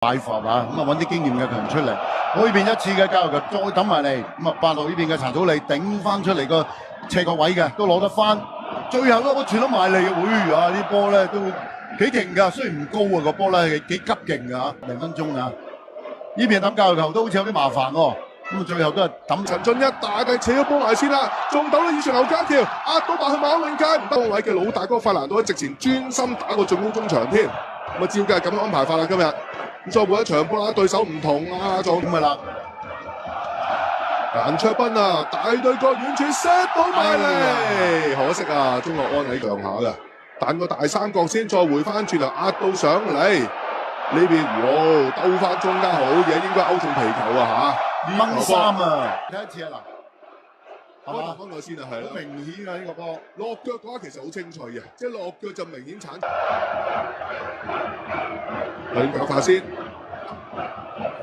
擺伏啊，咁啊揾啲經驗嘅球員出嚟，呢邊一次嘅交流球再抌埋嚟，咁啊8號呢邊嘅陳祖利頂翻出嚟個斜角位嘅，都攞得翻，最後嗰個傳得埋嚟嘅，會啊啲波咧都幾勁㗎，雖然唔高啊個波咧幾急勁㗎嚇，0分鐘啊，呢邊抌交流球都好似有啲麻煩喎。咁最後都係抌陳俊一大力扯咗波埋先啦，中到咧以上劉家橋壓到埋去馬永佳，唔得位嘅老大哥費蘭都喺直前專心打個進攻中場添。咁啊，照計係咁安排法啦今日。咁再換一場波啦，對手唔同啊，仲咁嘅啦。顏卓彬啊，大對角遠處 set 到埋嚟，可惜啊，中國安喺腳下嘅，彈個大三角先，再回翻轉頭壓到上嚟。呢邊哇兜翻中間好嘢，應該勾中皮球啊嚇！掹衫啊！睇一次啊嗱，係嘛？分我先啊，係啦，好明顯啊呢個波，落腳嘅話其實好清脆嘅，即係落腳就明顯鏟。係腳法先，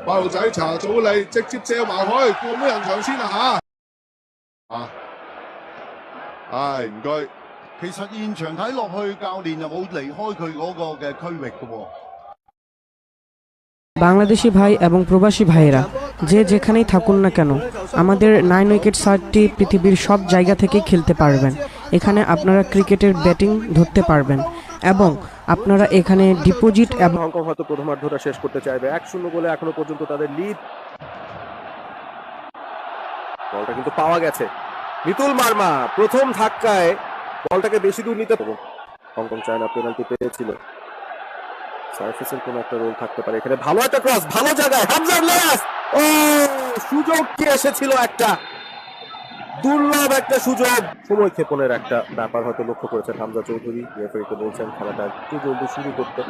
八號仔查祖利直接借埋去，過咩人場先啊嚇！唔該。其實現場睇落去，教練又冇離開佢嗰個嘅區域嘅喎。বাংলাদেশি ভাই এবং প্রবাসী ভাইয়েরা যে যেখানেই থাকুন না কেন আমাদের 9 উইকেট সাইটটি পৃথিবীর সব জায়গা থেকেই খেলতে পারবেন। এখানে আপনারা ক্রিকেটের ব্যাটিং ধরতে পারবেন এবং আপনারা এখানে ডিপোজিট এবং হংকং হয়তো প্রথমার্ধটা শেষ করতে চাইবে 1-0 গোলে এখনো পর্যন্ত তাদের লিড। বলটা কিন্তু পাওয়া গেছে, মিতুল মার্মা প্রথম ধাক্কায় বলটাকে বেশি দূর নিতে পারবে। হংকং চায়না পেনাল্টি পেয়েছিল, সার্ফেসের কোনো একটা রোল থাকতে পারে এখানে। ভালো একটা ক্রস, ভালো জায়গায় হামজার লেস, ও সুযোগ কি এসেছিল, একটা দুর্লভ একটা সুযোগ। সময় ক্ষেপণের একটা ব্যাপার হয়তো লক্ষ্য করেছেন হামজা চৌধুরী, রেফারিকে বলছেন খেলাটা একটু জলদি শুরু করতে।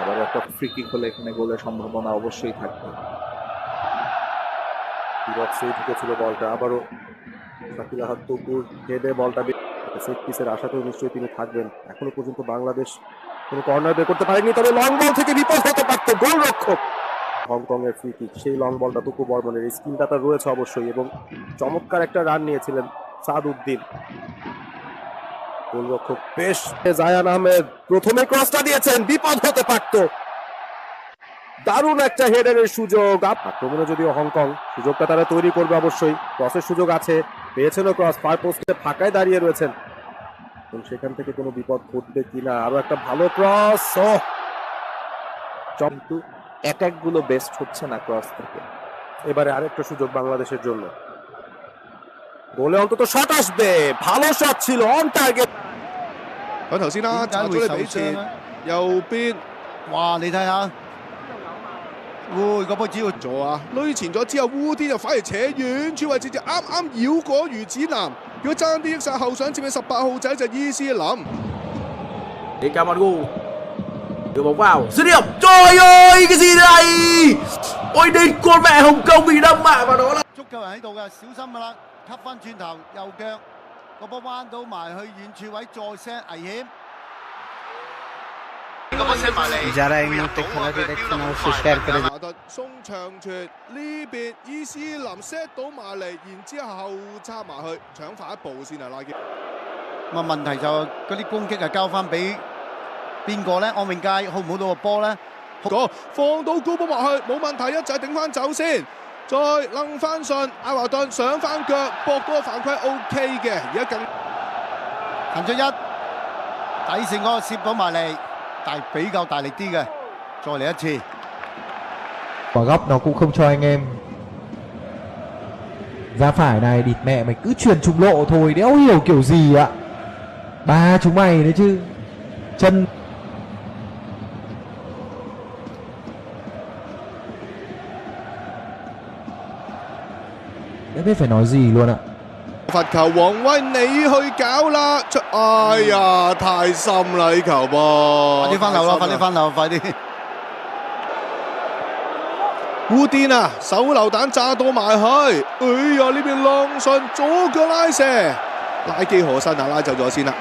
আবার একটা ফ্রি কিক হলে এখানে গোলের সম্ভাবনা অবশ্যই থাকবে। বক্সে ঢুকেছিল বলটা, আবারও শাকিল আহাদ তপুর হেডে বলটা সেট পিসের আশাতেও নিশ্চয়ই তিনি থাকবেন। এখনো পর্যন্ত বাংলাদেশ কোনো কর্নার বের করতে পারেনি, তবে লং বল থেকে বিপদ হতে পারত গোলরক্ষক। হংকং এর ফ্রি কিক, সেই লং বলটা তুকু বর্মনের স্কিলটা তার রয়েছে অবশ্যই, এবং চমৎকার একটা রান নিয়েছিলেন সাদ উদ্দিন গোলরক্ষক। বেশ জায়ান আহমেদ প্রথমে ক্রসটা দিয়েছেন, বিপদ হতে পারত। দারুণ একটা হেডারের সুযোগ। আক্রমণে যদিও হংকং সুযোগটা তারা তৈরি করবে অবশ্যই, ক্রসের সুযোগ আছে, পেয়েছেনও ক্রস, ফার পোস্টে ফাঁকায় দাঁড়িয়ে রয়েছেন, সেখান থেকে কোনো বিপদ ঘটবে কিনা। আরো একটা ভালো ক্রস, কিন্তু অ্যাটাকগুলো বেস্ট হচ্ছে না ক্রস থেকে। এবারে আরেকটা সুযোগ বাংলাদেশের জন্য, গোলে অন্তত শট আসবে। ভালো শট ছিল, অন টার্গেট।咁頭先啦，查咗你俾前右邊，哇！你睇下，個波只要咗啊，累前咗之後，烏甸就反而扯遠處位置，就啱啱繞過魚子南。如果爭啲益晒後上接嘅18號仔就伊斯林。Đi Camargo. Đưa bóng vào, dứt điểm. Trời ơi, cái gì đây? Ôi đây con mẹ Hồng Kông bị đâm mạng vào đó là 足球人喺度嘅，小心㗎啦！吸翻轉頭，右腳個波彎到埋去遠處位，再 set 危險。個波 set 埋嚟，যারা এই মুহূর্তে খেলাটি দেখছেন অবশ্যই শেয়ার করে দিন।送長傳呢邊伊斯林 set 到埋嚟，然之後插埋去，搶快一步先啊拉傑。咁啊問題就嗰啲攻擊係交翻俾邊個咧？安永佳好唔好到個波咧？放到高波埋去冇問題，一仔頂翻走先，再掕翻順，艾華頓上翻腳搏嗰個犯規 OK 嘅，而家更陳俊一底線嗰個攝到埋嚟，但係比較大力啲嘅，再嚟一次。Quả góc nó cũng không cho anh em ra phải này. Địt mẹ mày cứ truyền trục lộ thôi, đéo hiểu kiểu gì ạ. Ba chúng mày đấy chứ. Chân Không biết phải nói gì luôn ạ. 罰球，黃威你去搞啦！哎呀，太深啦呢球噃！快啲翻樓啦！快啲翻樓！快啲！烏甸啊，手榴彈炸到埋去！哎呀，呢邊浪順左腳拉射，拉基可辛啊，拉走咗先啦。